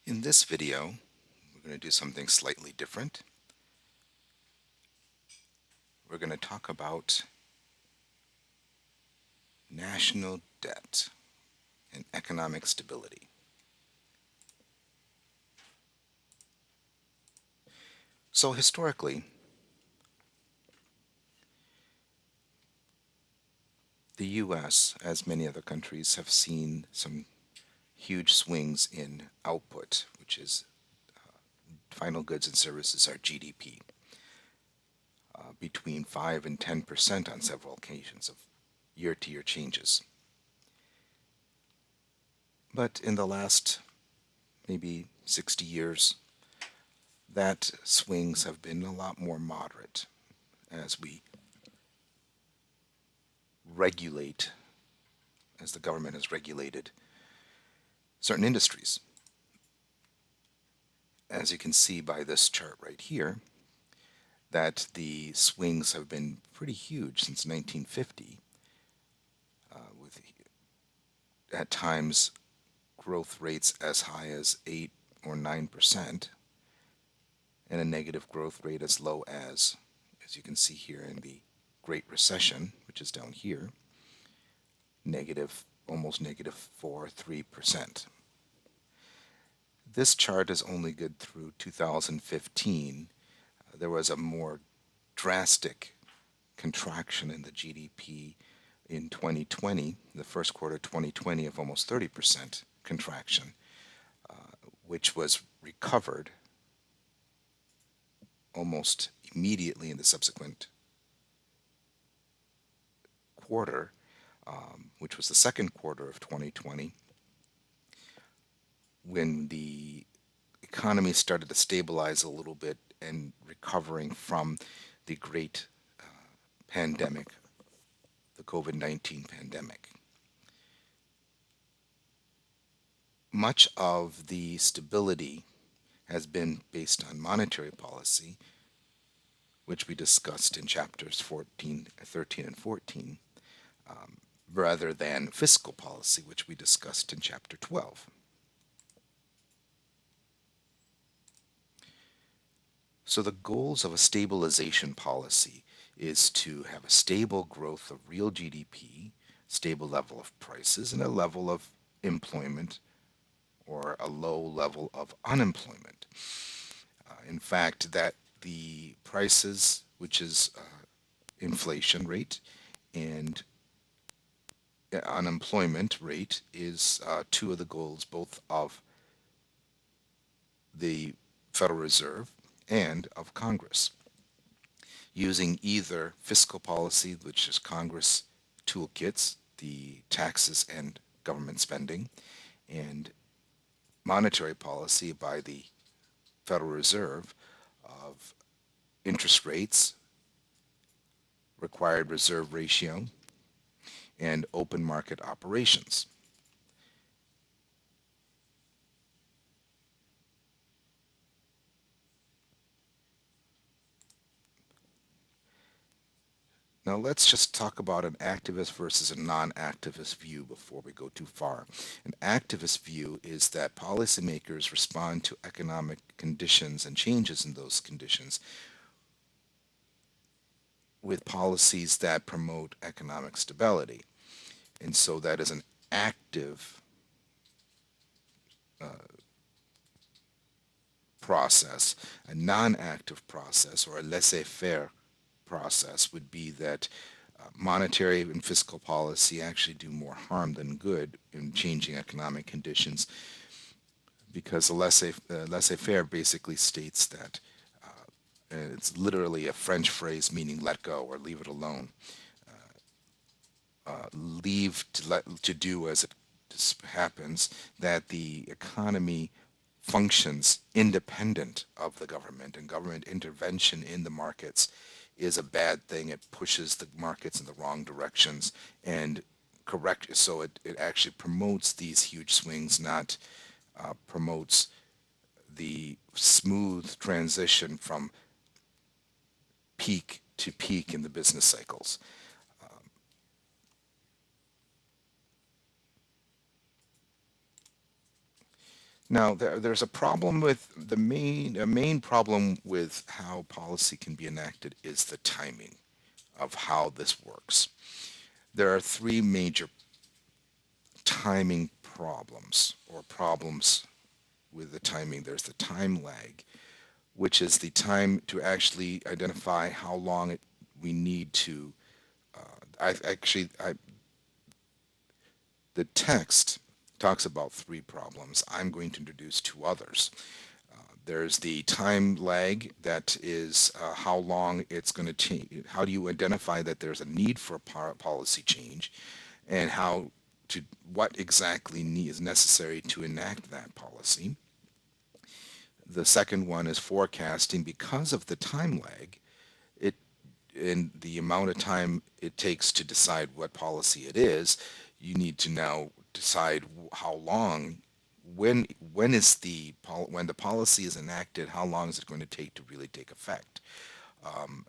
In this video, we're going to do something slightly different. We're going to talk about national debt and economic stability. So historically, the US, as many other countries, have seen some huge swings in output, which is final goods and services, our GDP, between 5 and 10% on several occasions of year-to-year changes. But in the last maybe 60 years, that swings have been a lot more moderate as we regulate, as the government has regulated certain industries. As you can see by this chart right here, that the swings have been pretty huge since 1950, with at times growth rates as high as 8 or 9%, and a negative growth rate as low as you can see here in the Great Recession, which is down here, almost negative 3%. This chart is only good through 2015. There was a more drastic contraction in the GDP in 2020, the first quarter of 2020, of almost 30% contraction, which was recovered almost immediately in the subsequent quarter, which was the second quarter of 2020, when the economy started to stabilize a little bit and recovering from the great pandemic, the COVID-19 pandemic. Much of the stability has been based on monetary policy, which we discussed in chapters 13 and 14, rather than fiscal policy, which we discussed in chapter 12. So the goals of a stabilization policy is to have a stable growth of real GDP, stable level of prices, and a level of employment or a low level of unemployment. In fact, that the prices, which is inflation rate, and unemployment rate is two of the goals both of the Federal Reserve and of Congress, using either fiscal policy, which is Congress toolkits, the taxes and government spending, and monetary policy by the Federal Reserve of interest rates, required reserve ratio, and open market operations. Now let's just talk about an activist versus a non-activist view before we go too far. An activist view is that policymakers respond to economic conditions and changes in those conditions with policies that promote economic stability. And so that is an active process. A non-active process, or a laissez-faire process, would be that monetary and fiscal policy actually do more harm than good in changing economic conditions, because a laissez-faire basically states that it's literally a French phrase meaning let go or leave it alone. Leave to do as it happens, that the economy functions independent of the government, and government intervention in the markets is a bad thing. It pushes the markets in the wrong directions and so it actually promotes these huge swings, not promotes the smooth transition from peak to peak in the business cycles. Now, there's a problem with a main problem with how policy can be enacted is the timing of how this works. There are three major timing problems or problems with the timing. There's the time lag, which is the time to actually identify how long we need to. The text talks about three problems. I'm going to introduce two others. There's the time lag, that is how long it's going to take. How do you identify that there's a need for a policy change, and what exactly is necessary to enact that policy. The second one is forecasting. Because of the time lag, it in the amount of time it takes to decide what policy it is, you need to now decide how long, when is when the policy is enacted, how long is it going to take to really take effect,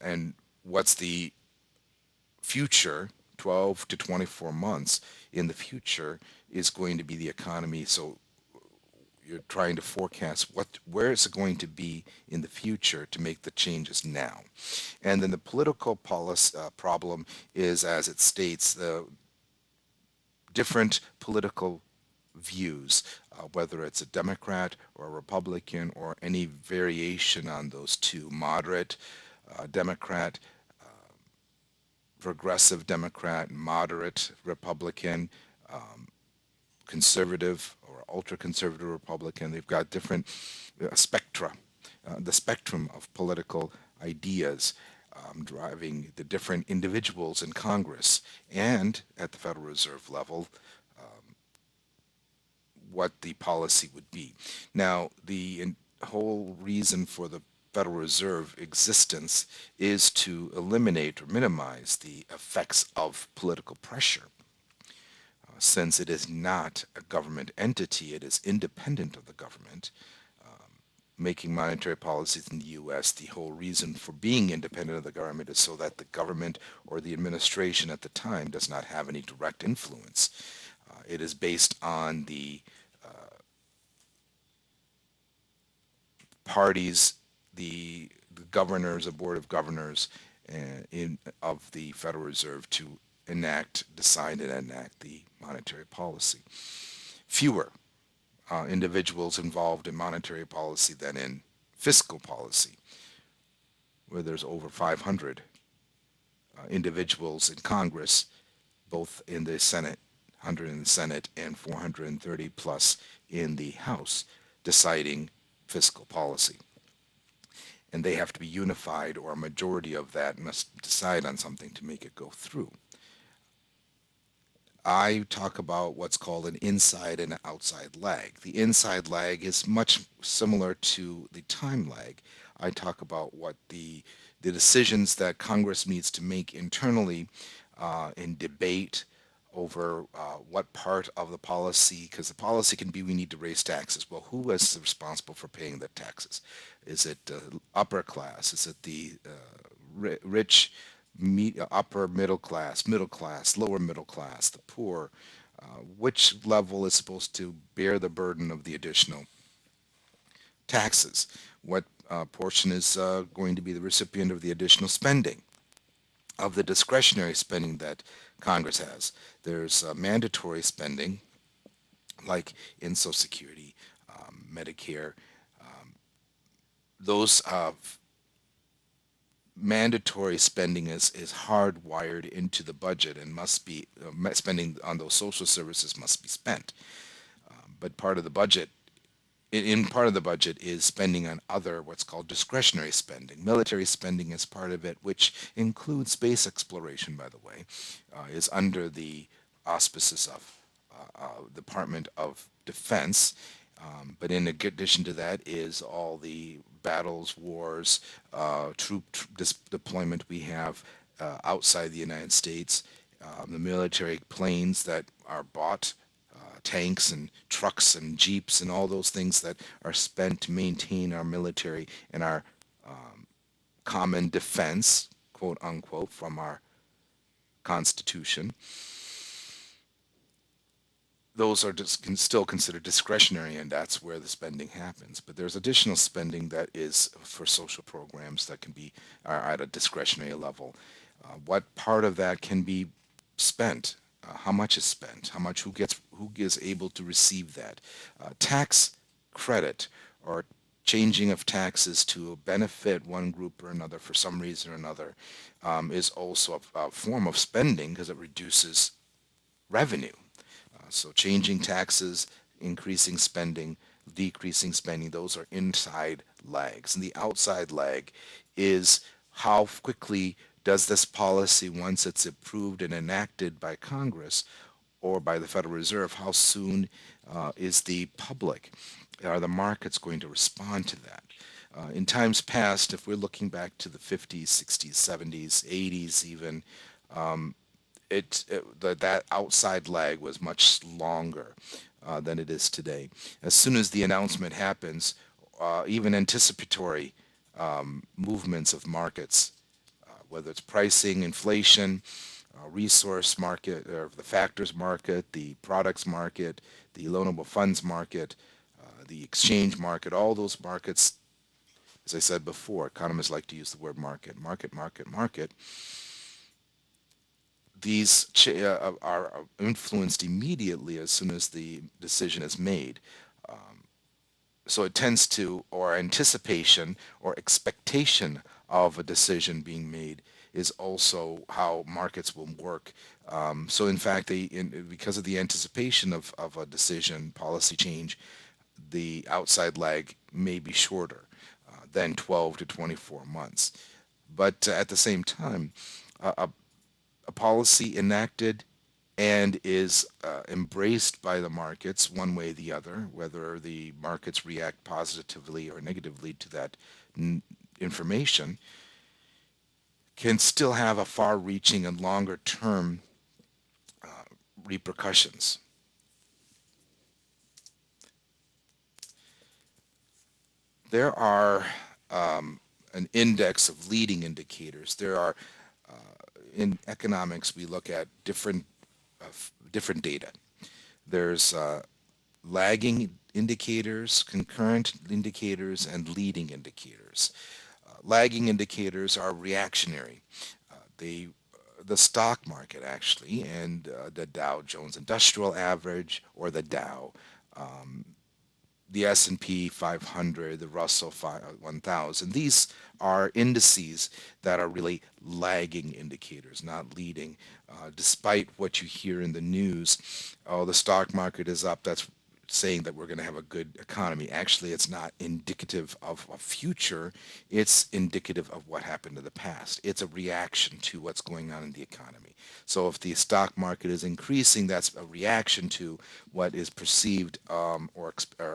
and what's the future 12 to 24 months in the future is going to be the economy. So you're trying to forecast where it's going to be in the future to make the changes now. And then the political policy problem is, as it states, the different political views, whether it's a Democrat or a Republican or any variation on those two, moderate Democrat, progressive Democrat, moderate Republican, conservative or ultra-conservative Republican. They've got different spectra, the spectrum of political ideas driving the different individuals in Congress and at the Federal Reserve level, what the policy would be. Now, the whole reason for the Federal Reserve existence is to eliminate or minimize the effects of political pressure. Since it is not a government entity, it is independent of the government. Making monetary policies in the U.S., the whole reason for being independent of the government is so that the government or the administration at the time does not have any direct influence. It is based on the parties, the governors, a board of governors of the Federal Reserve to decide and enact the monetary policy. Fewer individuals involved in monetary policy than in fiscal policy, where there's over 500 individuals in Congress, both in the Senate, 100 in the Senate and 430 plus in the House, deciding fiscal policy. And they have to be unified, or a majority of that must decide on something to make it go through. I talk about what's called an inside and outside lag. The inside lag is much similar to the time lag. I talk about what the decisions that Congress needs to make internally in debate over what part of the policy, because the policy can be we need to raise taxes. Well, who is responsible for paying the taxes? Is it upper class? Is it the rich, upper middle class, lower middle class, the poor? Which level is supposed to bear the burden of the additional taxes? What portion is going to be the recipient of the additional spending, of the discretionary spending that Congress has? There's mandatory spending, like in Social Security, Medicare. Those mandatory spending is hardwired into the budget and must be spending on those social services must be spent. But part of the budget, in part of the budget, is spending on other what's called discretionary spending. Military spending is part of it, which includes space exploration, by the way, is under the auspices of Department of Defense. But in addition to that is all the battles, wars, troop deployment we have outside the United States, the military planes that are bought, tanks and trucks and jeeps and all those things that are spent to maintain our military and our common defense, quote unquote, from our Constitution. those are just still considered discretionary, and that's where the spending happens. But there's additional spending that is for social programs that can be are at a discretionary level. What part of that can be spent? How much is spent? How much? Who is able to receive that? Tax credit or changing of taxes to benefit one group or another for some reason or another is also a form of spending because it reduces revenue. So changing taxes, increasing spending, decreasing spending, those are inside lags. And the outside lag is how quickly does this policy, once it's approved and enacted by Congress or by the Federal Reserve, how soon is the public, are the markets going to respond to that? In times past, if we're looking back to the 50s, 60s, 70s, 80s even, that outside lag was much longer than it is today. As soon as the announcement happens, even anticipatory movements of markets, whether it's pricing, inflation, resource market, or the factors market, the products market, the loanable funds market, the exchange market, all those markets, as I said before, economists like to use the word market, market, market, market. These are influenced immediately as soon as the decision is made. So it tends to, or anticipation or expectation of a decision being made is also how markets will work. So in fact, because of the anticipation of a decision, policy change, the outside lag may be shorter than 12 to 24 months. But at the same time, a policy enacted and is embraced by the markets one way or the other, whether the markets react positively or negatively to that information, can still have a far-reaching and longer-term repercussions. There are an index of leading indicators. There are in economics we look at different data. There's lagging indicators, concurrent indicators, and leading indicators. Lagging indicators are reactionary. They the stock market actually, and the Dow Jones Industrial Average or the Dow, the S&P 500, the Russell 1000. These are indices that are really lagging indicators, not leading. Despite what you hear in the news, oh, the stock market is up, that's saying that we're going to have a good economy. Actually, it's not indicative of a future. It's indicative of what happened in the past. It's a reaction to what's going on in the economy. So if the stock market is increasing, that's a reaction to what is perceived or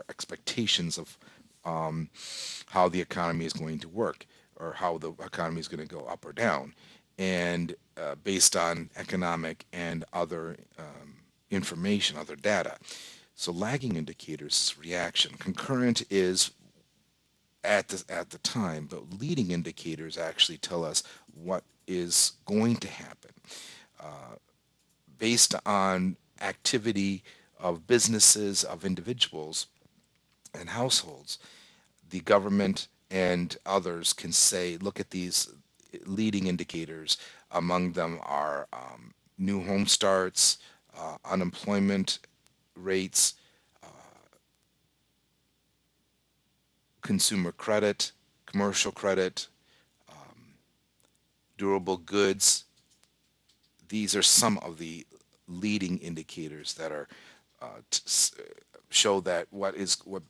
expectations of how the economy is going to work or how the economy is going to go up or down. And based on economic and other information, other data. So lagging indicators is reaction. Concurrent is at the time, but leading indicators actually tell us what is going to happen based on activity of businesses, of individuals, and households. The government and others can say, look at these leading indicators. Among them are new home starts, unemployment rates, consumer credit, commercial credit, durable goods. These are some of the leading indicators that are show that what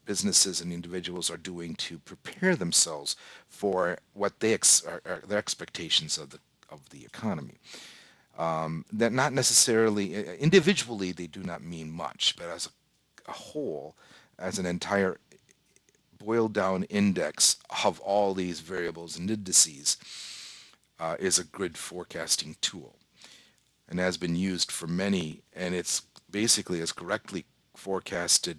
businesses and individuals are doing to prepare themselves for what are their expectations of the economy. That not necessarily individually they do not mean much, but as a whole, as an entire boiled down index of all these variables and indices is a good forecasting tool and has been used for many, and it's basically has correctly forecasted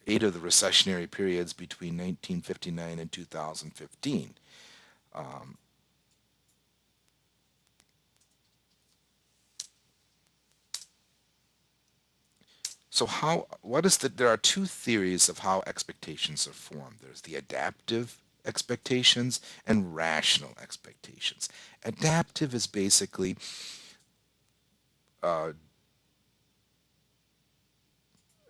8 of the recessionary periods between 1959 and 2015. Um, So there are two theories of how expectations are formed. There's the adaptive expectations and rational expectations. Adaptive is basically uh,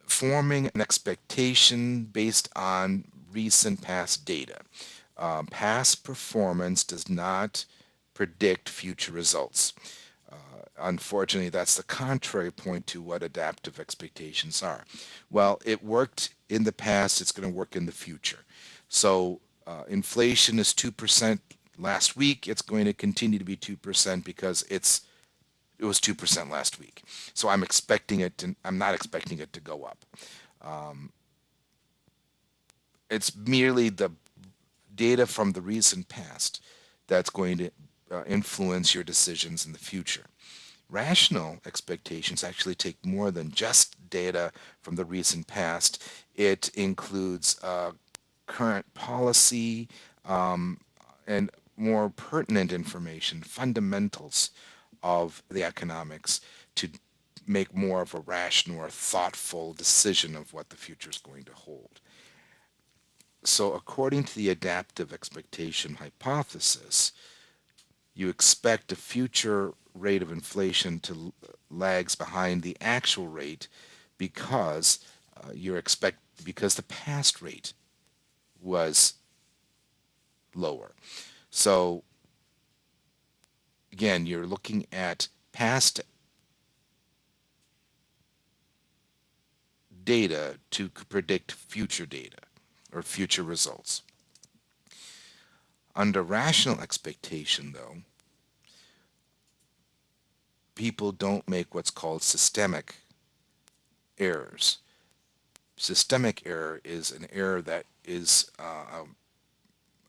forming an expectation based on recent past data. Past performance does not predict future results. Unfortunately, that's the contrary point to what adaptive expectations are. Well, it worked in the past, it's going to work in the future. So inflation is 2% last week. It's going to continue to be 2% because it was 2% last week. So I'm not expecting it to go up. Um, it's merely the data from the recent past that's going to influence your decisions in the future. Rational expectations actually take more than just data from the recent past. It includes current policy um, and more pertinent information, fundamentals of the economics to make more of a rational or thoughtful decision of what the future is going to hold. So according to the adaptive expectation hypothesis, you expect a future rate of inflation to lags behind the actual rate because because the past rate was lower. So again, you're looking at past data to predict future data or future results. Under rational expectation, though, people don't make what's called systemic errors. Systemic error is an error that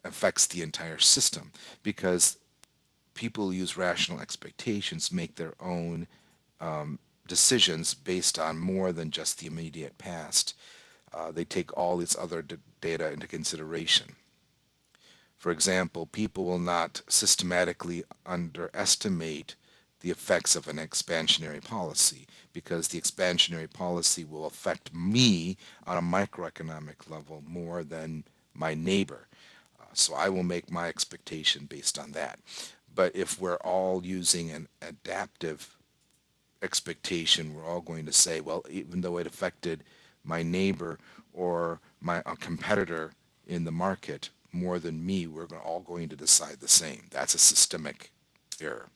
affects the entire system because people use rational expectations, make their own decisions based on more than just the immediate past. They take all this other data into consideration. For example, people will not systematically underestimate the effects of an expansionary policy because the expansionary policy will affect me on a microeconomic level more than my neighbor. So I will make my expectation based on that. But if we're all using an adaptive expectation, we're all going to say, well, even though it affected my neighbor or my a competitor in the market more than me, we're all going to decide the same. That's a systemic error.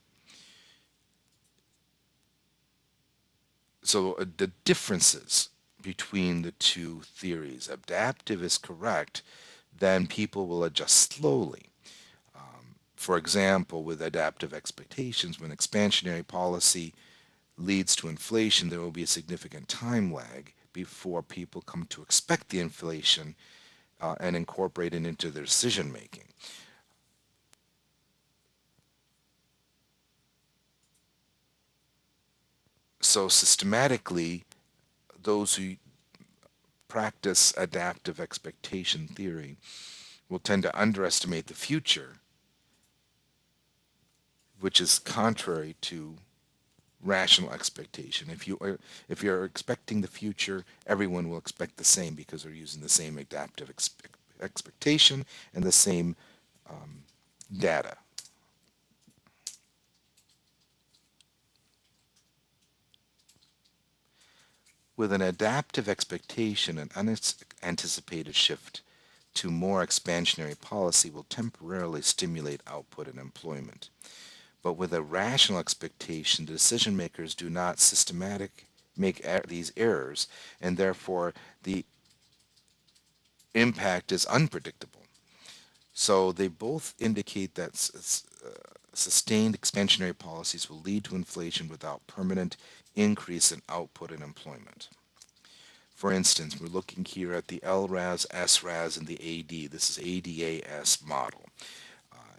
So the differences between the two theories, adaptive is correct, then people will adjust slowly. For example, with adaptive expectations, when expansionary policy leads to inflation, there will be a significant time lag before people come to expect the inflation and incorporate it into their decision making. So systematically, those who practice adaptive expectation theory will tend to underestimate the future, which is contrary to rational expectation. If you're expecting the future, everyone will expect the same because they're using the same adaptive expectation and the same um, data. With an adaptive expectation, an unanticipated shift to more expansionary policy will temporarily stimulate output and employment. But with a rational expectation, the decision makers do not systematic make these errors, and therefore the impact is unpredictable. So they both indicate that sustained expansionary policies will lead to inflation without permanent increase in output and employment. For instance, we're looking here at the LRAS, SRAS, and the AD. This is ADAS model.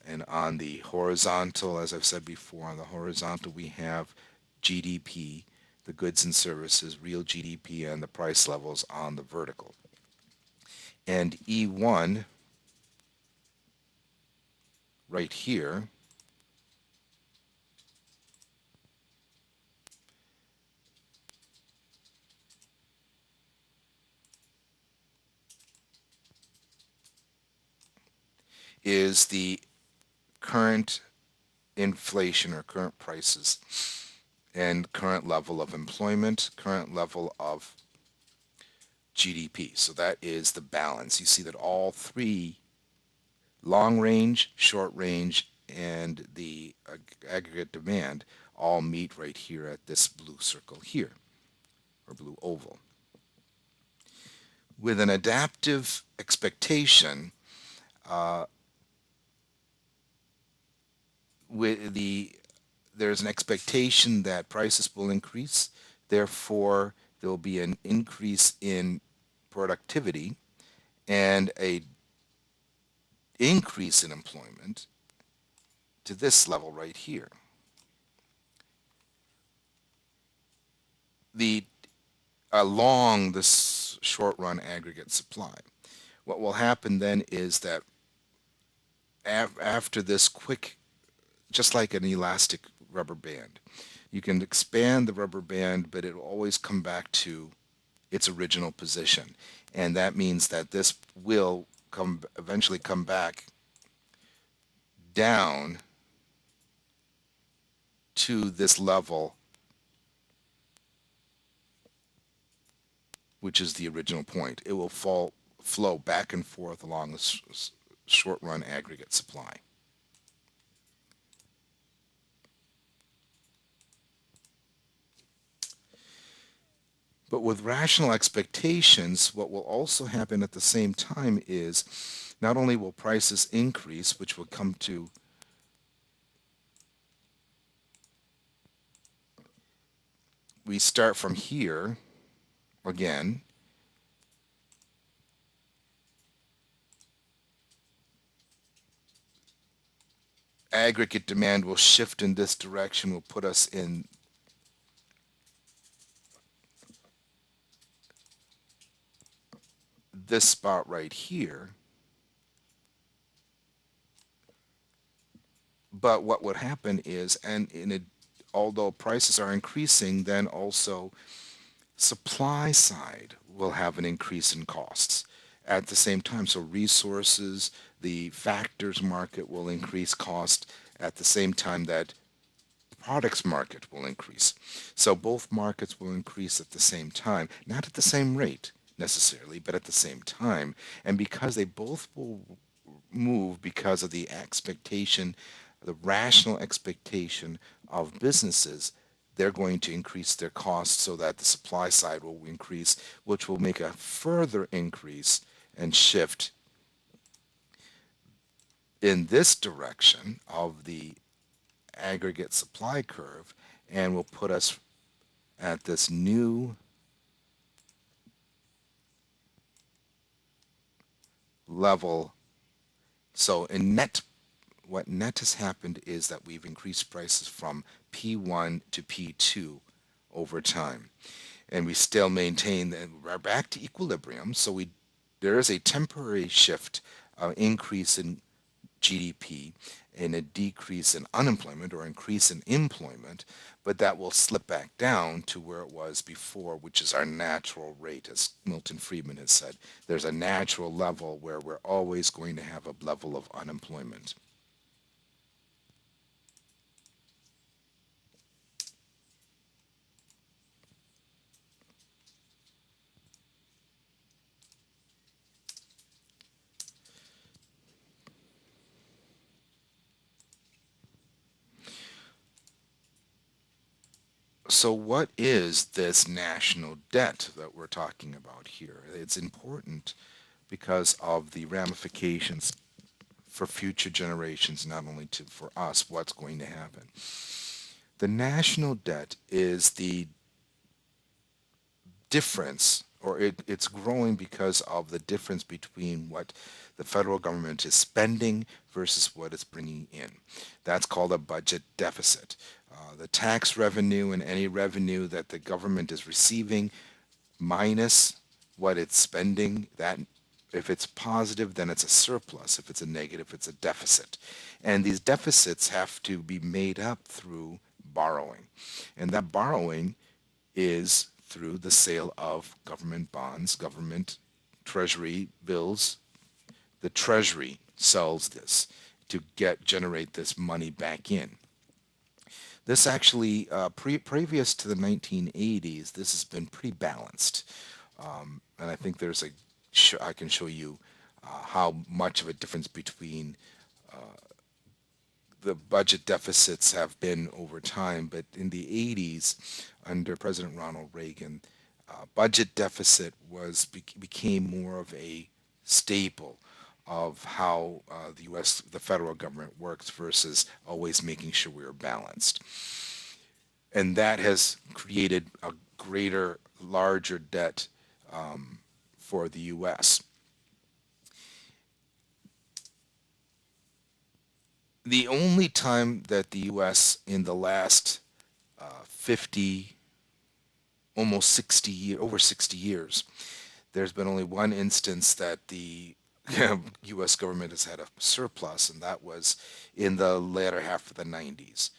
And on the horizontal, as I've said before, on the horizontal we have GDP, the goods and services, real GDP, and the price levels on the vertical. And E1 right here is the current inflation or current prices and current level of employment, current level of GDP. So that is the balance. You see that all three, long range, short range, and the aggregate demand, all meet right here at this blue circle here, or blue oval. With an adaptive expectation, uh, with the there's an expectation that prices will increase. Therefore, there will be an increase in productivity and a increase in employment to this level right here. The Along this short run aggregate supply. What will happen then is that after this quick, just like an elastic rubber band, you can expand the rubber band, but it will always come back to its original position. And that means that this will eventually come back down to this level, which is the original point. It will flow back and forth along the short run aggregate supply. But with rational expectations, what will also happen at the same time is not only will prices increase, which will come to we start from here again. Aggregate demand will shift in this direction, will put us in this spot right here. But what would happen is, although prices are increasing, then also supply side will have an increase in costs at the same time. So resources, the factors market will increase cost at the same time that products market will increase. So both markets will increase at the same time, not at the same rate necessarily, but at the same time. And because they both will move because of the expectation, the rational expectation of businesses, they're going to increase their costs so that the supply side will increase, which will make a further increase and shift in this direction of the aggregate supply curve and will put us at this new level. So in net, what net has happened is that we've increased prices from P1 to P2 over time. And we still maintain that we're back to equilibrium. So there is a temporary shift, increase in GDP and a decrease in unemployment or increase in employment, but that will slip back down to where it was before, which is our natural rate. As Milton Friedman has said, there's a natural level where we're always going to have a level of unemployment. So what is this national debt that we're talking about here? It's important because of the ramifications for future generations, not only for us, what's going to happen. The national debt is the difference, or it's growing because of the difference between what the federal government is spending versus what it's bringing in. That's called a budget deficit. The tax revenue and any revenue that the government is receiving minus what it's spending, that if it's positive, then it's a surplus. If it's a negative, it's a deficit. And these deficits have to be made up through borrowing. And that borrowing is through the sale of government bonds, government treasury bills, the treasury sells this to generate this money back in. This actually, previous to the 1980s, this has been pretty balanced. And I think I can show you how much of a difference between the budget deficits have been over time. But in the 80s, under President Ronald Reagan, budget deficit became more of a staple of how the U.S. the federal government works versus always making sure we are balanced, and that has created a larger debt for the U.S. The only time that the U.S. in the last 50, almost 60 over 60 years, there's been only one instance that the U.S. government has had a surplus, and that was in the latter half of the 90s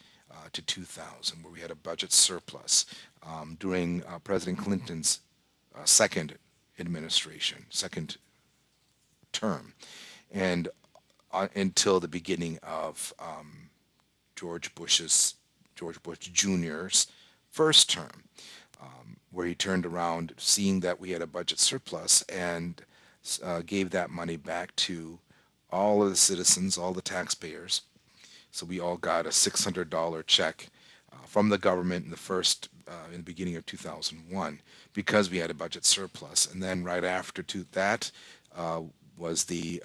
to 2000, where we had a budget surplus during President Clinton's second administration, second term, and until the beginning of George Bush Jr.'s first term, where he turned around, seeing that we had a budget surplus, and gave that money back to all of the citizens, all the taxpayers. So we all got a $600 check from the government in the beginning of 2001, because we had a budget surplus. And then right after that was the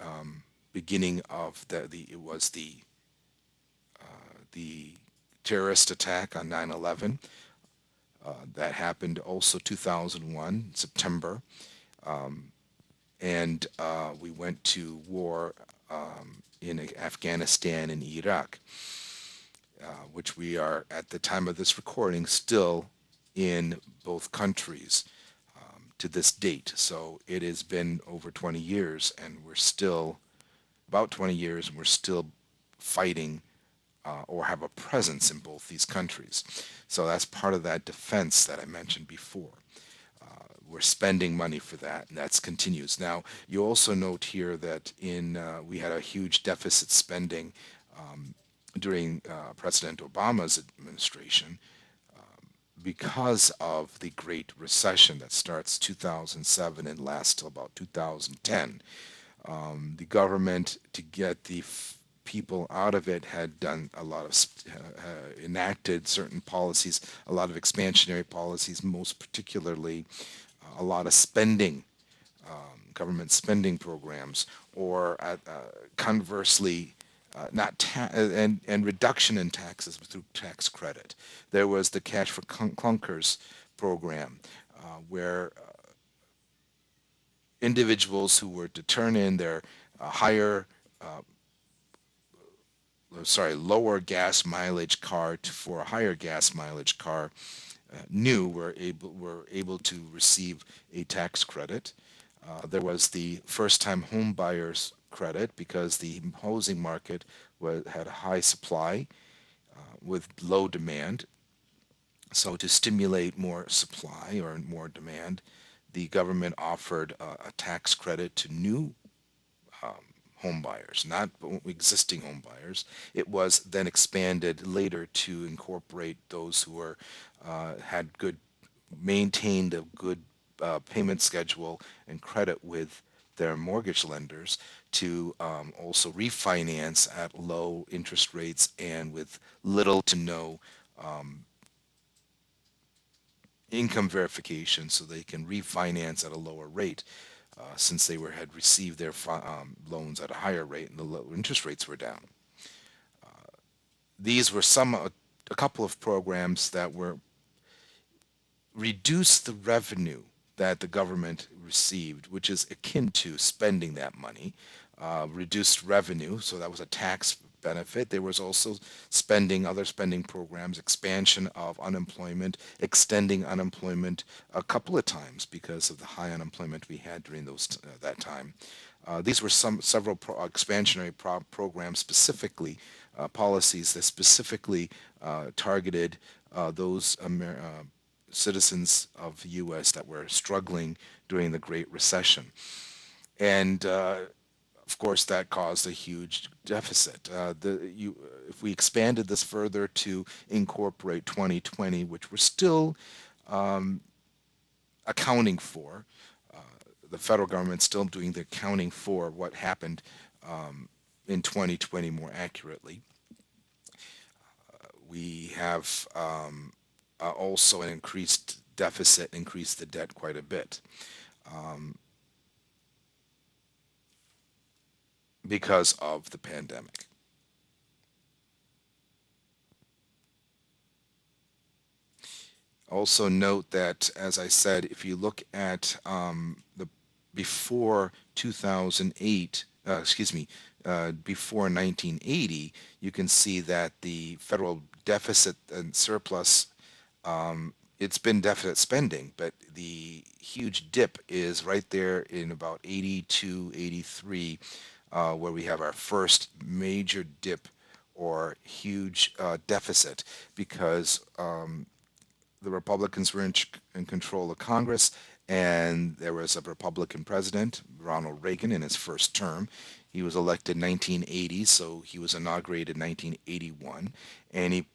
beginning of the terrorist attack on 9/11. That happened also 2001, September. And we went to war in Afghanistan and Iraq, which we are, at the time of this recording, still in both countries to this date. So it has been over 20 years, and we're still, about 20 years, and we're still fighting or have a presence in both these countries. So that's part of that defense that I mentioned before. We're spending money for that, and that continues. Now, you also note here that we had a huge deficit spending during President Obama's administration because of the Great Recession that starts 2007 and lasts till about 2010. The government, to get the people out of it, had done a lot of enacted certain policies, a lot of expansionary policies, most particularly a lot of spending, government spending programs, or conversely, not and reduction in taxes through tax credit. There was the Cash for Clunkers program, where individuals who were to turn in their lower gas mileage car for a higher gas mileage car, were able to receive a tax credit. There was the first-time home buyers credit, because the housing market had a high supply with low demand. So to stimulate more supply or more demand, the government offered a tax credit to new home buyers, not existing home buyers. It was then expanded later to incorporate those who had maintained a good payment schedule and credit with their mortgage lenders, to also refinance at low interest rates and with little to no income verification, so they can refinance at a lower rate, since they had received their loans at a higher rate and the interest rates were down. These were a couple of programs that were reduce the revenue that the government received, which is akin to spending that money. Reduced revenue, so that was a tax benefit. There was also other spending programs, expansion of unemployment, extending unemployment a couple of times because of the high unemployment we had during that time. These were several expansionary programs, specifically policies that specifically targeted those citizens of the U.S. that were struggling during the Great Recession. And of course, that caused a huge deficit. If we expanded this further to incorporate 2020, which we're still accounting for, uh, the federal government still doing the accounting for what happened in 2020 more accurately. We have also an increased deficit, increased the debt quite a bit because of the pandemic. Also note that, as I said, if you look at the before 2008, before 1980, you can see that the federal deficit and surplus, it's been deficit spending, but the huge dip is right there in about 82, 83, where we have our first major dip or huge deficit because the Republicans were in control of Congress, and there was a Republican president, Ronald Reagan, in his first term. He was elected in 1980, so he was inaugurated in 1981, and he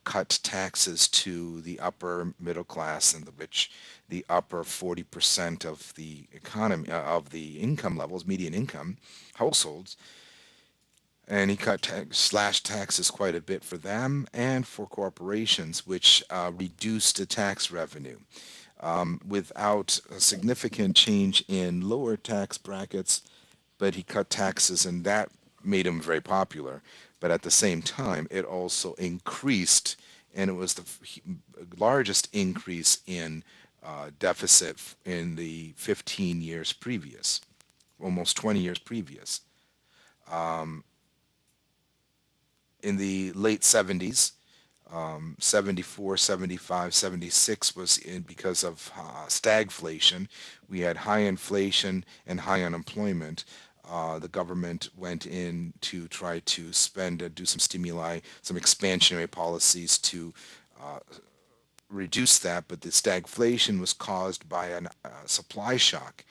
cut taxes to the upper middle class and the rich, the upper 40% of the economy, of the income levels, median income households, and he slashed taxes quite a bit for them and for corporations, which reduced the tax revenue. Without a significant change in lower tax brackets, but he cut taxes, and that made him very popular. But at the same time, it also increased, and it was the largest increase in deficit in the 15 years previous, almost 20 years previous. In the late 70s, 74, 75, 76 was in because of stagflation. We had high inflation and high unemployment. The government went in to try to spend and do some stimuli, some expansionary policies to reduce that, but the stagflation was caused by a supply shock,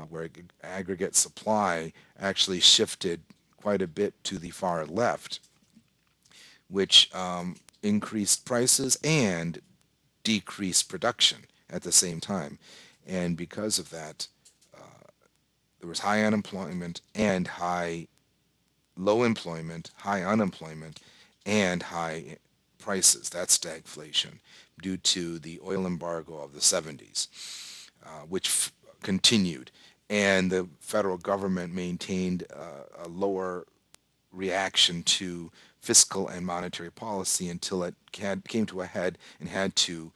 where aggregate supply actually shifted quite a bit to the far left, which increased prices and decreased production at the same time. And because of that, there was high unemployment and low employment, high unemployment, and high prices. That's stagflation due to the oil embargo of the 70s, which continued. And the federal government maintained a lower reaction to fiscal and monetary policy until it came to a head and had to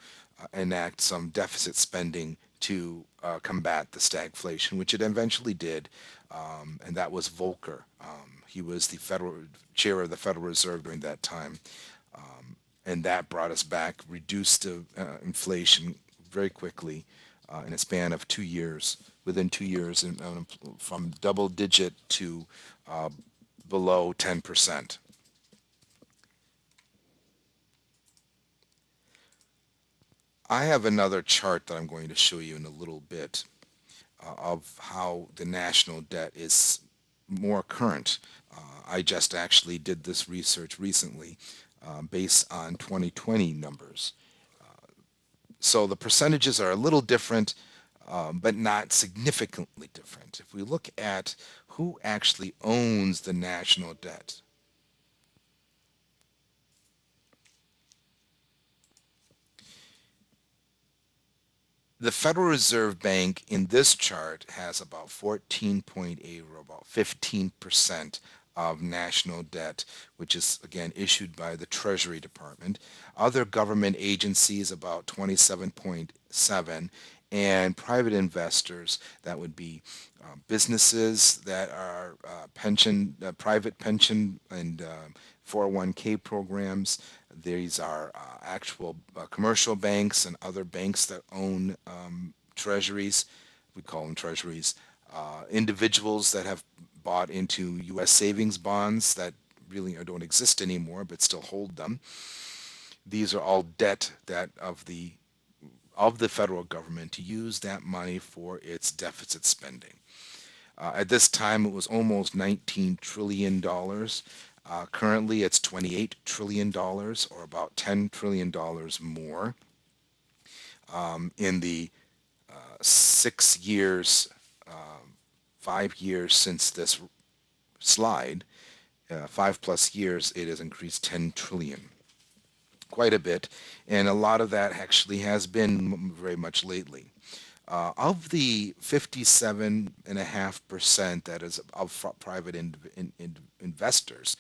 enact some deficit spending to combat the stagflation, which it eventually did, and that was Volcker. He was the federal chair of the Federal Reserve during that time, and that brought us back, reduced the inflation very quickly in a span of 2 years. Within 2 years, from double digit to uh, below 10%. I have another chart that I'm going to show you in a little bit of how the national debt is more current. I just actually did this research recently based on 2020 numbers. So the percentages are a little different, but not significantly different. If we look at who actually owns the national debt, the Federal Reserve Bank in this chart has about 14.8 or about 15% of national debt, which is again issued by the Treasury Department. Other government agencies about 27.7, and private investors, that would be businesses that are private pension and 401k programs. These are actual commercial banks and other banks that own treasuries. We call them treasuries. Individuals that have bought into U.S. savings bonds that really don't exist anymore but still hold them. These are all debt that of the federal government to use that money for its deficit spending. At this time, it was almost $19 trillion. Currently, it's $28 trillion, or about $10 trillion more. In the 6 years, 5 years since this slide, 5 plus years, it has increased 10 trillion, quite a bit, and a lot of that actually has been very much lately. Of the 57.5% that is of private investors,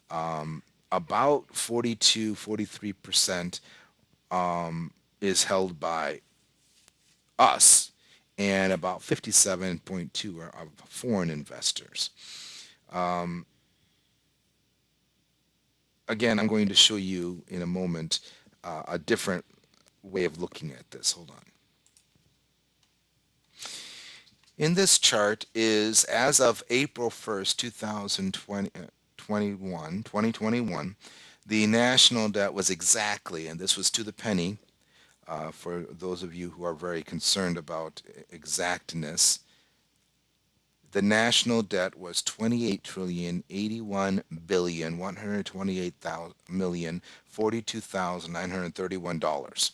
about 42, 43% is held by us, and about 57.2 are of foreign investors. Again, I'm going to show you in a moment a different way of looking at this. Hold on. In this chart is as of April 1st, 2021, the national debt was exactly, and this was to the penny, for those of you who are very concerned about exactness, the national debt was 28,081,128,042,931.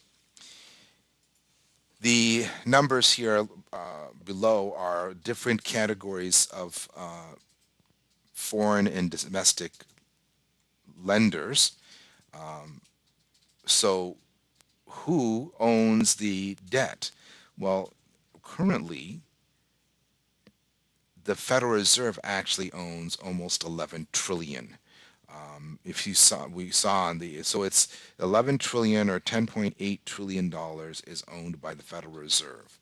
The numbers here below are different categories of foreign and domestic lenders. So who owns the debt? Well, currently, the Federal Reserve actually owns almost 11 trillion. If you saw, we saw on the, so it's 11 trillion, or $10.8 trillion is owned by the Federal Reserve.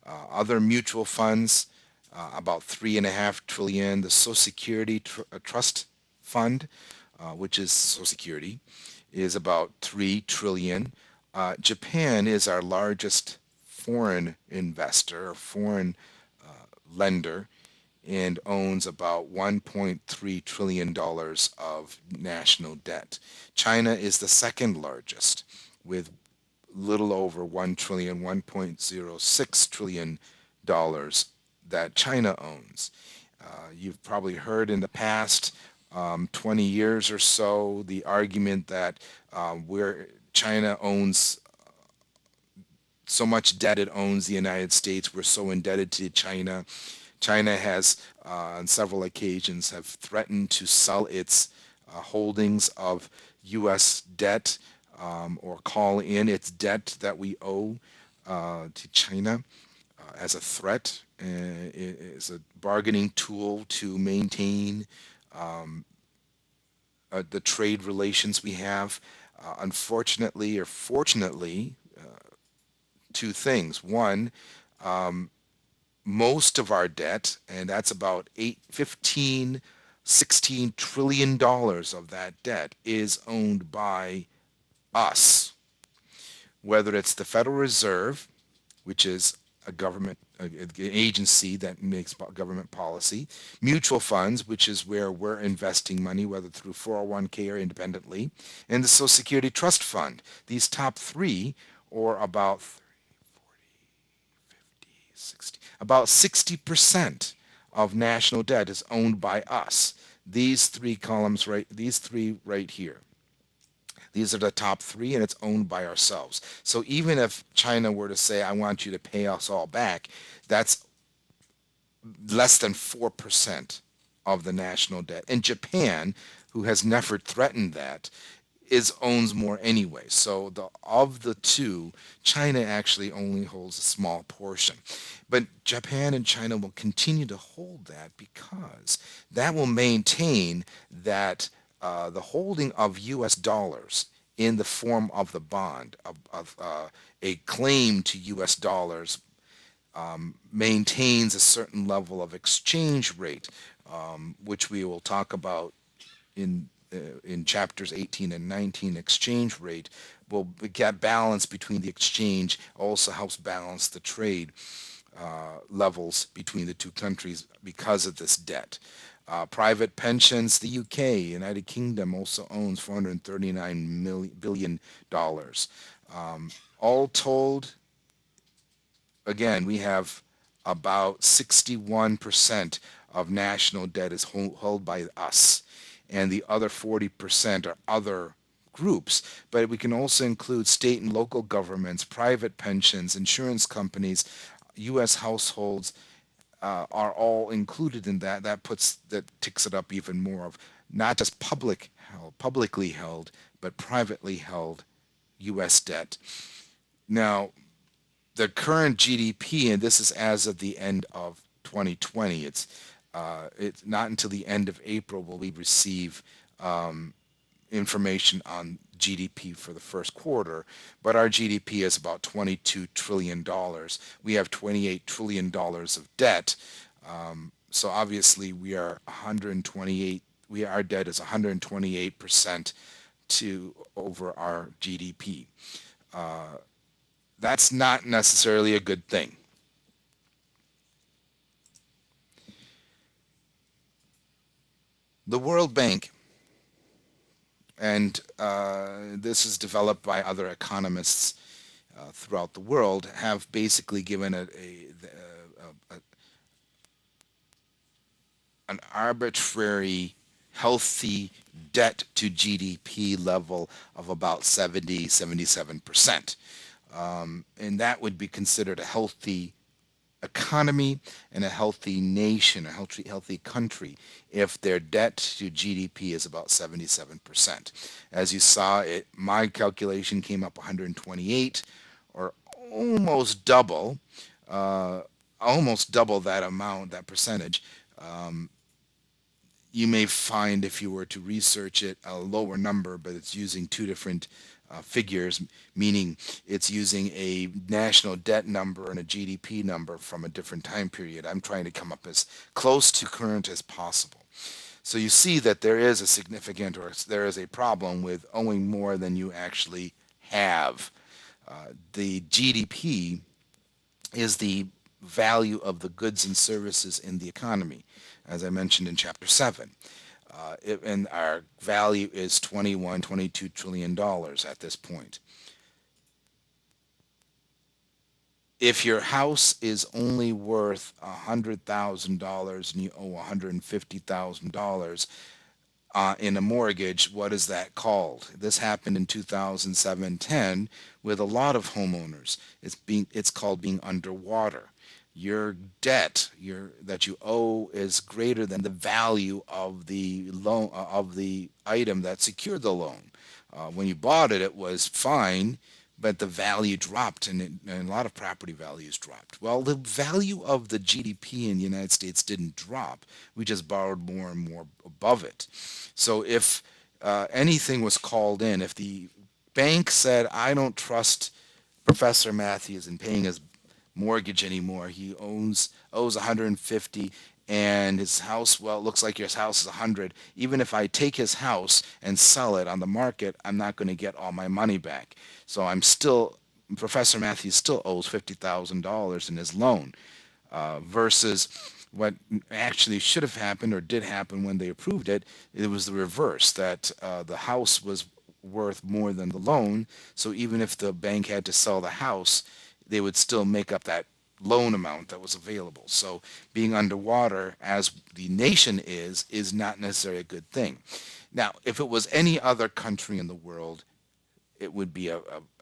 Other mutual funds, about 3.5 trillion. The Social Security Trust Fund, which is Social Security, is about 3 trillion. Japan is our largest foreign investor, or foreign lender, and owns about $1.3 trillion of national debt. China is the second largest, with little over 1 trillion, $1.06 trillion that China owns. You've probably heard in the past 20 years or so the argument that where China owns so much debt, it owns the United States. We're so indebted to China. China has, on several occasions, have threatened to sell its holdings of U.S. debt, or call in its debt that we owe to China as a threat, as a bargaining tool to maintain the trade relations we have. Unfortunately, or fortunately, two things. One, most of our debt, and that's about 15, $16 trillion of that debt, is owned by us. Whether it's the Federal Reserve, which is a government an agency that makes government policy, mutual funds, which is where we're investing money, whether through 401k or independently, and the Social Security Trust Fund. These top three, or about 60, about 60% of national debt is owned by us. These three columns, these three right here. These are the top three, and it's owned by ourselves. So even if China were to say, I want you to pay us all back, that's less than 4% of the national debt. And Japan, who has never threatened that, owns more anyway. So of the two, China actually only holds a small portion. But Japan and China will continue to hold that, because that will maintain that the holding of U.S. dollars in the form of the bond, of a claim to U.S. dollars, maintains a certain level of exchange rate, which we will talk about in chapters 18 and 19. Exchange rate will get balance between the exchange, also helps balance the trade levels between the two countries because of this debt. Private pensions, the UK, United Kingdom, also owns $439 billion. All told, again, we have about 61% of national debt is held by us, and the other 40% are other groups. But we can also include state and local governments, private pensions, insurance companies, U.S. households, are all included in that. That ticks it up even more of not just publicly held, but privately held U.S. debt. Now, the current GDP, and this is as of the end of 2020. It's not until the end of April will we receive information on GDP for the first quarter, but our GDP is about $22 trillion. We have $28 trillion of debt. So obviously we are 128, our debt is 128% to over our GDP. That's not necessarily a good thing. The World Bank, and this is developed by other economists throughout the world, have basically given an arbitrary healthy debt to GDP level of about 77%. And that would be considered a healthy economy and a healthy nation, a healthy country, if their debt to GDP is about 77%. As you saw, my calculation came up 128, or almost double that amount, that percentage. You may find, if you were to research it, a lower number, but it's using two different figures, meaning it's using a national debt number and a GDP number from a different time period. I'm trying to come up as close to current as possible. So you see that there is a significant, or there is a problem with owing more than you actually have. The GDP is the value of the goods and services in the economy, as I mentioned in Chapter 7. And our value is $22 trillion at this point. If your house is only worth $100,000 and you owe $150,000 in a mortgage, what is that called? This happened in 2007-10 with a lot of homeowners. It's called being underwater. Your debt that you owe is greater than the value of the loan, of the item that secured the loan. When you bought it, it was fine, but the value dropped, and a lot of property values dropped. Well, the value of the GDP in the United States didn't drop. We just borrowed more and more above it. So if anything was called in, if the bank said, I don't trust Professor Matthews in paying his mortgage anymore, he owes 150, and his house, well, it looks like his house is 100. Even if I take his house and sell it on the market, I'm not going to get all my money back. So Professor Matthews still owes $50,000 in his loan, versus what actually should have happened or did happen when they approved it. It was the reverse, that the house was worth more than the loan. So even if the bank had to sell the house, they would still make up that loan amount that was available. So being underwater, as the nation is not necessarily a good thing. Now, if it was any other country in the world, it would be a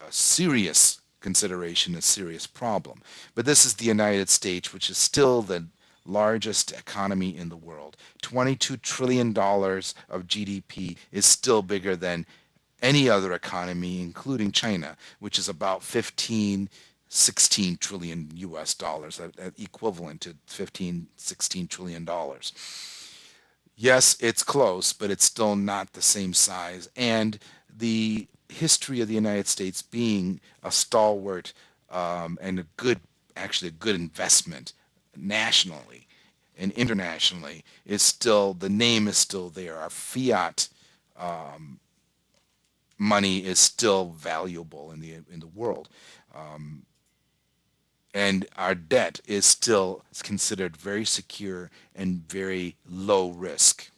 serious consideration, a serious problem. But this is the United States, which is still the largest economy in the world. $22 trillion of GDP is still bigger than any other economy, including China, which is about 16 trillion US dollars, equivalent to 16 trillion dollars. Yes, it's close, but it's still not the same size. And the history of the United States being a stalwart and actually a good investment nationally and internationally, the name is still there. Our fiat money is still valuable in the world. And our debt is still considered very secure and very low risk.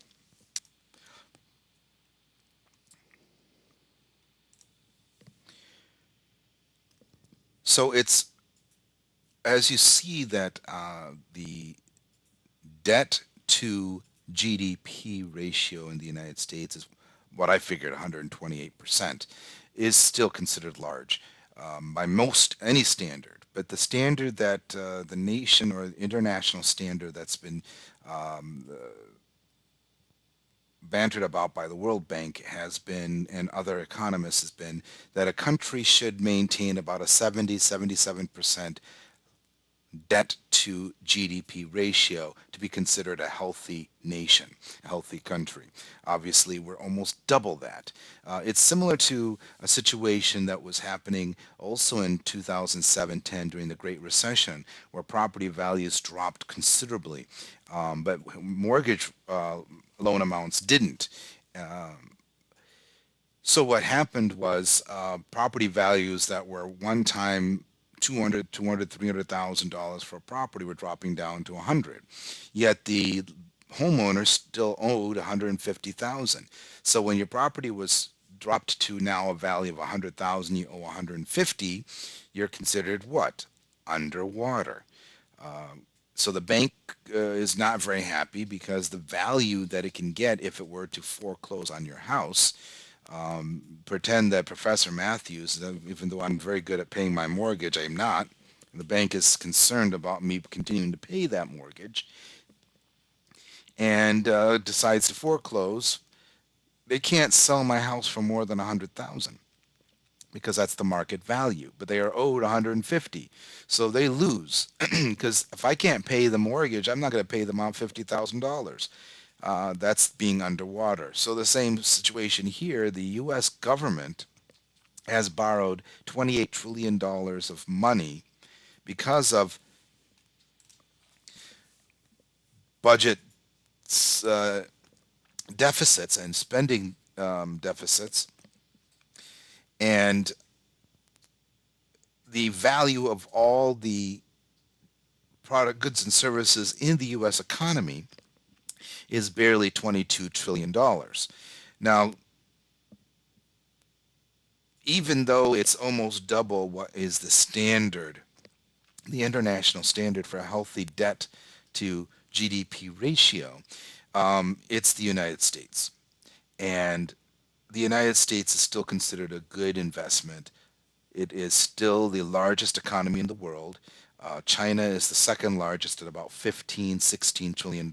So it's as you see that the debt to GDP ratio in the United States is what I figured 128%, is still considered large by most any standard. But the standard that the nation or international standard that's been um, bantered about by the World Bank has been, and other economists has been, that a country should maintain about a 77% debt to GDP ratio to be considered a healthy nation, a healthy country. Obviously, we're almost double that. It's similar to a situation that was happening also in 2007-10 during the Great Recession, where property values dropped considerably, but mortgage loan amounts didn't. So what happened was property values that were one time 200, 200, $300,000 for a property were dropping down to 100. Yet the homeowner still owed 150,000. So when your property was dropped to now a value of 100,000, you owe 150, you're considered what? Underwater. So the bank is not very happy because the value that it can get if it were to foreclose on your house, pretend that Professor Matthews, even though I'm very good at paying my mortgage, I'm not. The bank is concerned about me continuing to pay that mortgage and decides to foreclose. They can't sell my house for more than 100,000 because that's the market value, but they are owed 150. So they lose because if I can't pay the mortgage, I'm not going to pay them out $50,000. That's being underwater. So the same situation here, the U.S. government has borrowed $28 trillion of money because of budget uh, deficits and spending deficits, and the value of all the product, goods, and services in the U.S. economy is barely $22 trillion. Now, even though it's almost double what is the standard, the international standard for a healthy debt to GDP ratio, it's the United States. And the United States is still considered a good investment. It is still the largest economy in the world. China is the second largest at about 15, $16 trillion.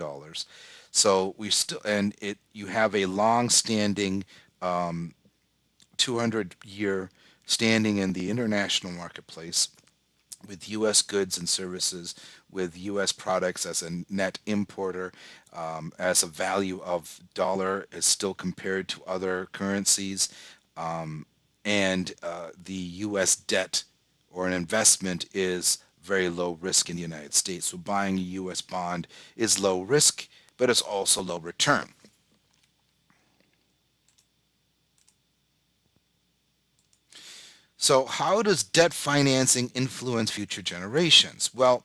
So we still, and it, you have a long-standing 200-year standing in the international marketplace with U.S. goods and services, with U.S. products as a net importer, as a value of dollar is still compared to other currencies, and the U.S. debt or an investment is very low risk in the United States. So buying a U.S. bond is low risk, but it's also low return. So how does debt financing influence future generations? Well,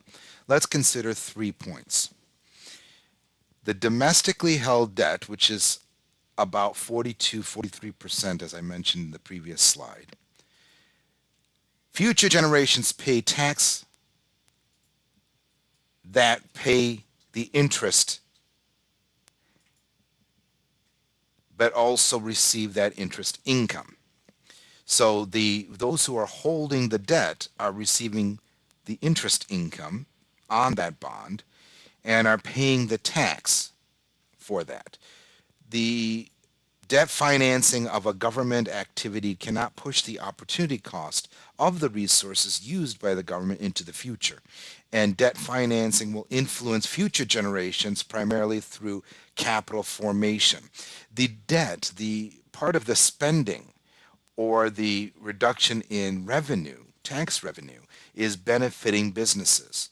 let's consider 3 points. The domestically held debt, which is about 42, 43%, as I mentioned in the previous slide. Future generations pay tax that pay the interest, but also receive that interest income. So those who are holding the debt are receiving the interest income on that bond and are paying the tax for that. The debt financing of a government activity cannot push the opportunity cost of the resources used by the government into the future. And debt financing will influence future generations primarily through capital formation. The debt, the part of the spending or the reduction in revenue, tax revenue, is benefiting businesses.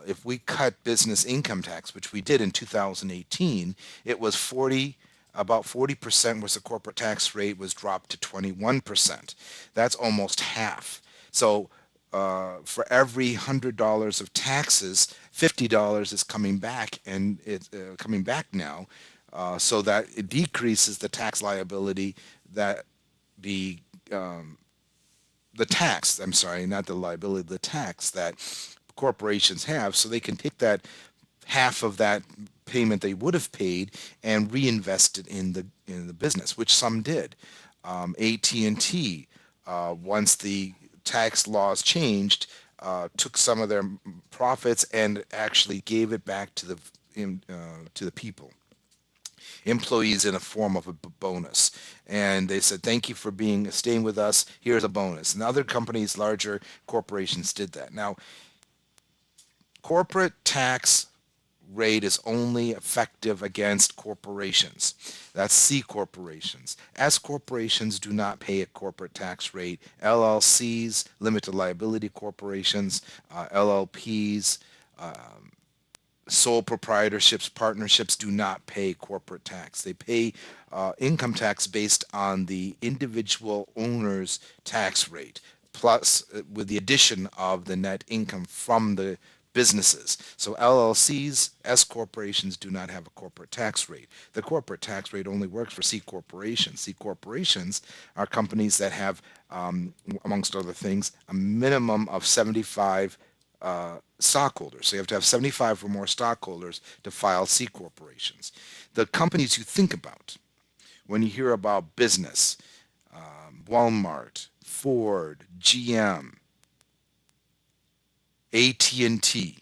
If we cut business income tax, which we did in 2018, it was about 40% was the corporate tax rate was dropped to 21%. That's almost half. So for every $100 of taxes, $50 is coming back, and it's coming back now, so that it decreases the tax liability that the I'm sorry, not the liability, the tax that corporations have, so they can take that half of that payment they would have paid and reinvest it in the business, which some did. AT&T, once the tax laws changed, took some of their profits and actually gave it back to the people, employees, in a form of a bonus. And they said, thank you for staying with us. Here's a bonus. And other companies, larger corporations, did that. Now, corporate tax rate is only effective against corporations. That's C corporations. S corporations do not pay a corporate tax rate. LLCs, limited liability corporations, LLPs, sole proprietorships, partnerships do not pay corporate tax. They pay income tax based on the individual owner's tax rate, plus with the addition of the net income from the businesses. So LLCs, S corporations do not have a corporate tax rate. The corporate tax rate only works for C corporations. C corporations are companies that have, amongst other things, a minimum of 75 stockholders. So you have to have 75 or more stockholders to file C corporations. The companies you think about when you hear about business, Walmart, Ford, GM, AT&T,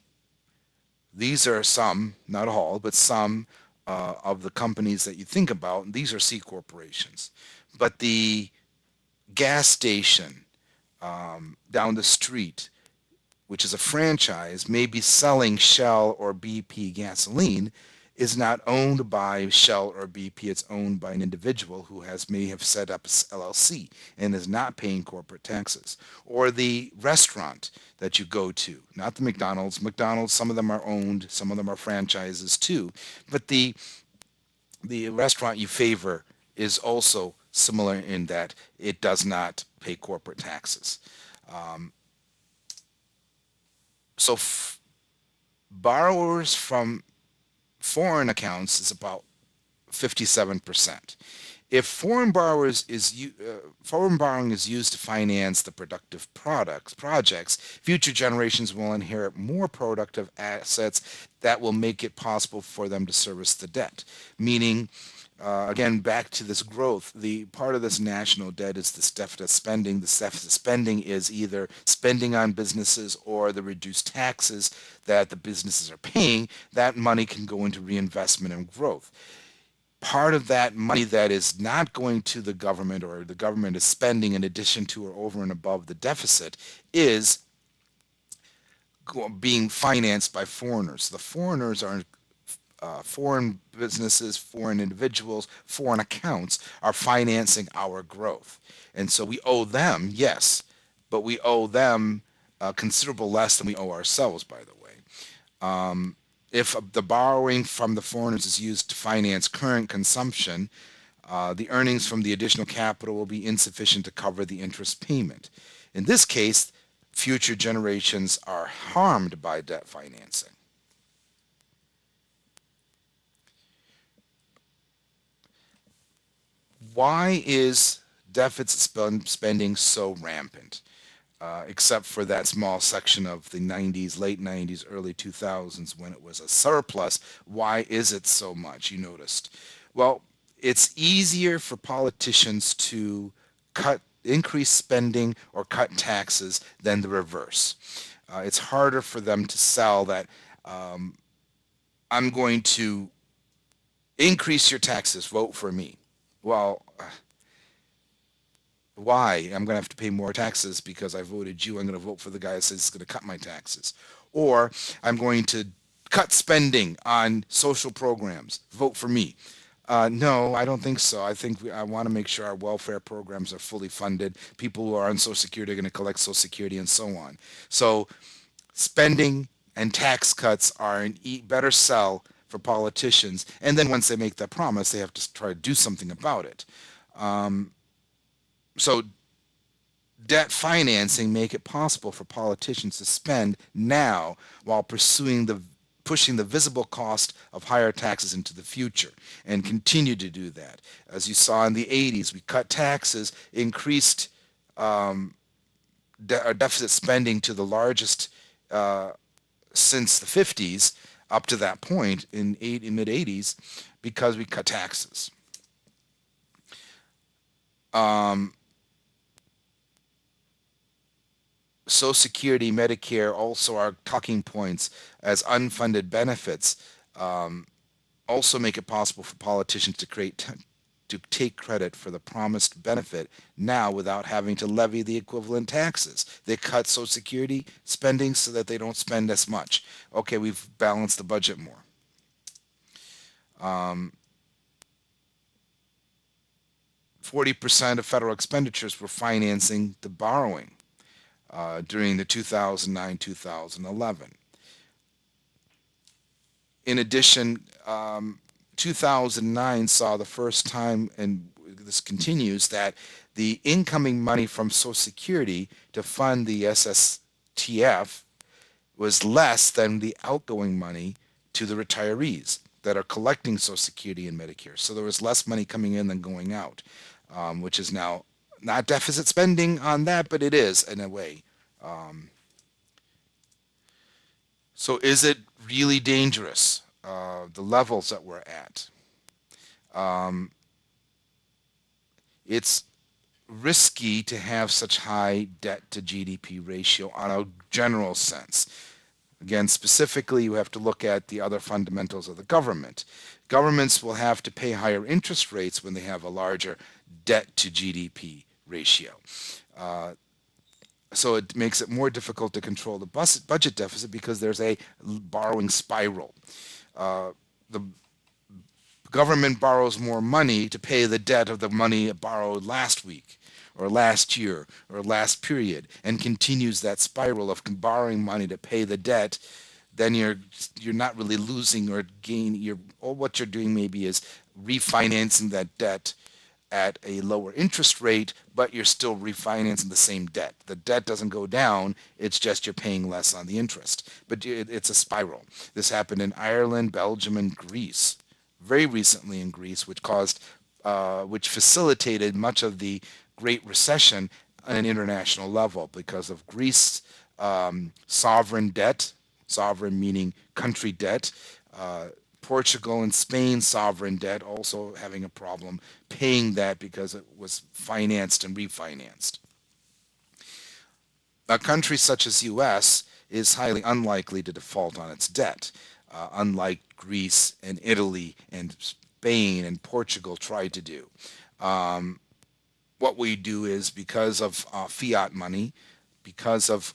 these are some, not all, but some of the companies that you think about. These are C corporations. But the gas station down the street, which is a franchise, may be selling Shell or BP gasoline, is not owned by Shell or BP. It's owned by an individual who may have set up LLC and is not paying corporate taxes. Or the restaurant that you go to, not the McDonald's. McDonald's, some of them are owned, some of them are franchises too. But the restaurant you favor is also similar in that it does not pay corporate taxes. So borrowers from foreign accounts is about 57%. If foreign borrowing is used to finance the productive projects, future generations will inherit more productive assets that will make it possible for them to service the debt. Meaning, again, back to this growth, the part of this national debt is this deficit spending. The deficit spending is either spending on businesses or the reduced taxes that the businesses are paying. That money can go into reinvestment and growth. Part of that money that is not going to the government, or the government is spending in addition to or over and above the deficit, is being financed by foreigners. The foreigners are foreign businesses, foreign individuals, foreign accounts are financing our growth. And so we owe them, yes, but we owe them considerable less than we owe ourselves, by the way. If the borrowing from the foreigners is used to finance current consumption, the earnings from the additional capital will be insufficient to cover the interest payment. In this case, future generations are harmed by debt financing. Why is deficit spending so rampant? Except for that small section of the 90s, late 90s, early 2000s when it was a surplus. Why is it so much, you noticed? Well, it's easier for politicians to increase spending or cut taxes than the reverse. It's harder for them to sell that I'm going to increase your taxes, vote for me. Well, why? I'm going to have to pay more taxes because I voted you. I'm going to vote for the guy that says he's going to cut my taxes. Or I'm going to cut spending on social programs. Vote for me. No, I don't think so. I want to make sure our welfare programs are fully funded. People who are on Social Security are going to collect Social Security and so on. So spending and tax cuts are an better sell for politicians. And then once they make that promise, they have to try to do something about it. So debt financing make it possible for politicians to spend now while pushing the visible cost of higher taxes into the future, and continue to do that. As you saw in the 80s, we cut taxes, increased deficit spending to the largest since the 50s up to that point in mid 80s because we cut taxes. Um, Social Security, Medicare also are talking points as unfunded benefits. Um, Also make it possible for politicians to take credit for the promised benefit now without having to levy the equivalent taxes. They cut Social Security spending so that they don't spend as much. Okay, we've balanced the budget more. Um, 40% of federal expenditures were financing the borrowing during the 2009-2011. In addition, 2009 saw the first time, and this continues, that the incoming money from Social Security to fund the SSTF was less than the outgoing money to the retirees that are collecting Social Security and Medicare. So there was less money coming in than going out, which is now not deficit spending on that, but it is in a way. Um, so is it really dangerous? The levels that we're at. Um, it's risky to have such high debt to GDP ratio on a general sense. Again, specifically, you have to look at the other fundamentals of the government. Governments will have to pay higher interest rates when they have a larger debt to GDP ratio. Uh, so it makes it more difficult to control the budget deficit because there's a borrowing spiral. The government borrows more money to pay the debt of the money it borrowed last week or last year or last period and continues that spiral of borrowing money to pay the debt. Then you're not really losing or gain. You're All what you're doing maybe is refinancing that debt at a lower interest rate, but you're still refinancing the same debt. The debt doesn't go down, it's just you're paying less on the interest. But it's a spiral. This happened in Ireland, Belgium, and Greece, very recently in Greece, which facilitated much of the Great Recession on an international level because of Greece sovereign debt, sovereign meaning country debt, uh, Portugal and Spain sovereign debt also having a problem paying that because it was financed and refinanced. A country such as U.S. is highly unlikely to default on its debt, unlike Greece and Italy and Spain and Portugal tried to do. Um, what we do is because of fiat money, because of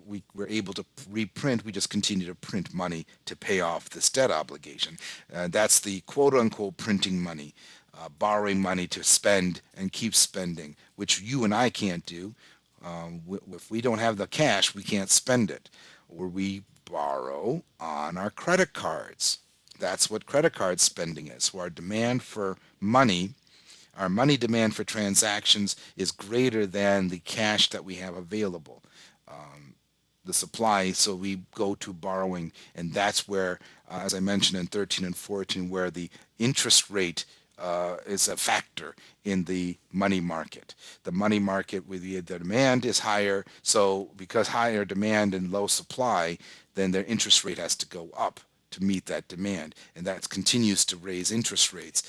we were able to reprint, we just continue to print money to pay off this debt obligation. That's the quote unquote printing money, borrowing money to spend and keep spending, which you and I can't do. If we don't have the cash, we can't spend it. Or we borrow on our credit cards. That's what credit card spending is. So our demand for money, our money demand for transactions is greater than the cash that we have available, the supply. So we go to borrowing, and that's where, as I mentioned in 13 and 14, where the interest rate is a factor in the money market. The money market with the demand is higher, so because higher demand and low supply, then their interest rate has to go up to meet that demand, and that continues to raise interest rates.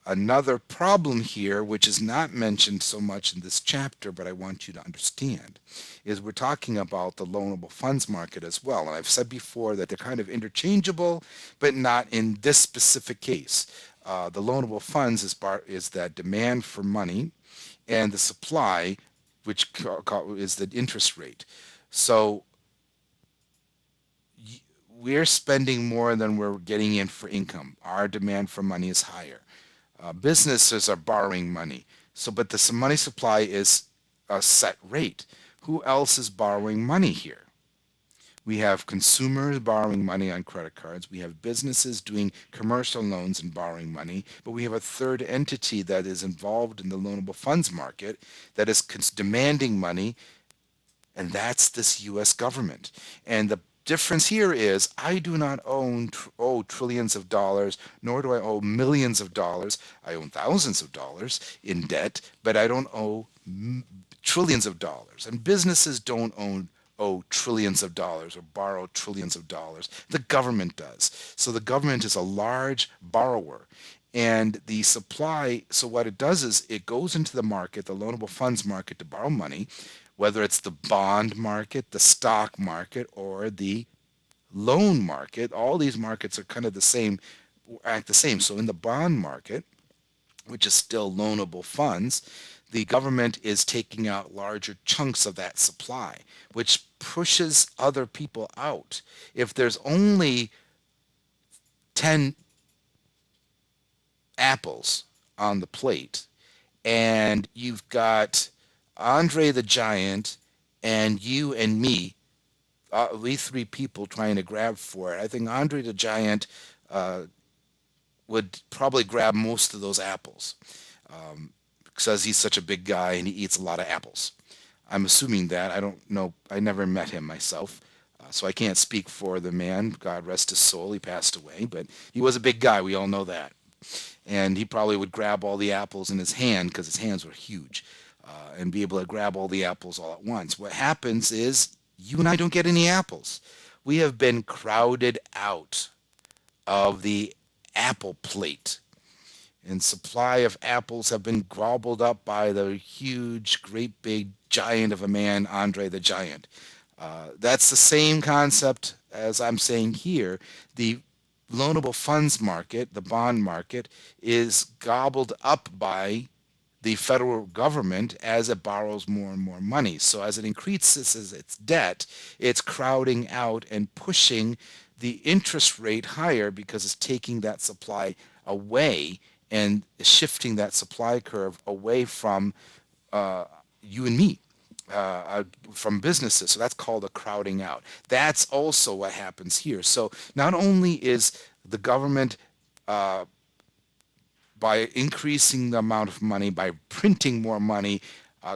Another problem here, which is not mentioned so much in this chapter, but I want you to understand, is we're talking about the loanable funds market as well. And I've said before that they're kind of interchangeable, but not in this specific case. The loanable funds is that demand for money, and the supply, which is the interest rate. So we're spending more than we're getting in for income. Our demand for money is higher. Businesses are borrowing money. So, but the money supply is a set rate. Who else is borrowing money here? We have consumers borrowing money on credit cards. We have businesses doing commercial loans and borrowing money. But we have a third entity that is involved in the loanable funds market that is demanding money, and that's this U.S. government. And the difference here is I do not owe trillions of dollars, nor do I owe millions of dollars. I own thousands of dollars in debt, but I don't owe trillions of dollars. And businesses don't own owe trillions of dollars or borrow trillions of dollars. The government does. So the government is a large borrower. And the supply, so what it does is it goes into the market, the loanable funds market, to borrow money, whether it's the bond market, the stock market, or the loan market. All these markets are kind of the same, act the same. So in the bond market, which is still loanable funds, the government is taking out larger chunks of that supply, which pushes other people out. If there's only 10 apples on the plate and you've got Andre the Giant and you and me, we three people trying to grab for it, I think Andre the Giant uh, would probably grab most of those apples because he's such a big guy and he eats a lot of apples. I'm assuming that. I don't know. I never met him myself. So I can't speak for the man. God rest his soul. He passed away, but he was a big guy. We all know that. And he probably would grab all the apples in his hand because his hands were huge and be able to grab all the apples all at once. What happens is you and I don't get any apples. We have been crowded out of the apple plate, and supply of apples have been gobbled up by the huge, great big giant of a man, Andre the Giant. That's the same concept as I'm saying here. The loanable funds market, the bond market, is gobbled up by the federal government as it borrows more and more money. So as it increases its debt, it's crowding out and pushing the interest rate higher because it's taking that supply away and shifting that supply curve away from you and me, from businesses. So that's called a crowding out. That's also what happens here. So not only is the government by increasing the amount of money, by printing more money,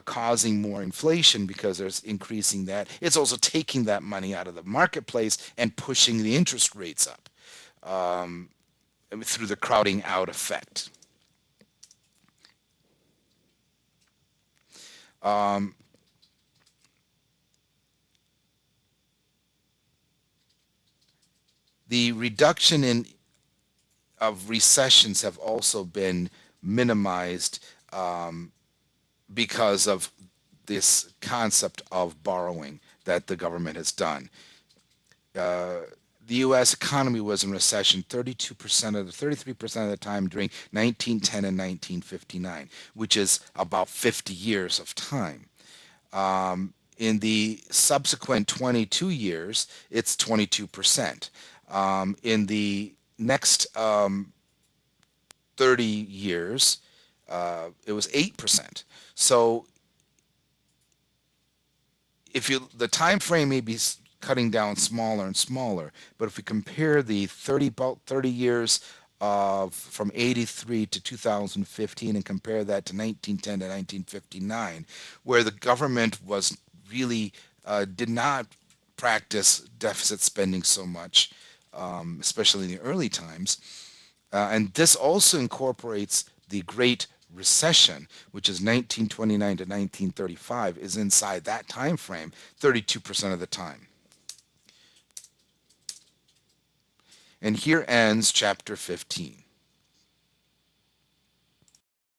causing more inflation because there's increasing that. It's also taking that money out of the marketplace and pushing the interest rates up through the crowding out effect. The reduction in of recessions have also been minimized because of this concept of borrowing that the government has done. The U.S. economy was in recession 32% of the 33% of the time during 1910 and 1959, which is about 50 years of time. In the subsequent 22 years, it's 22%. In the next 30 years, it was 8%. So if you the time frame may be cutting down smaller and smaller, but if we compare the 30 about 30 years of from 83 to 2015 and compare that to 1910 to 1959, where the government was really did not practice deficit spending so much, especially in the early times. And this also incorporates the Great Recession, which is 1929 to 1935, is inside that time frame 32% of the time. And here ends chapter 15.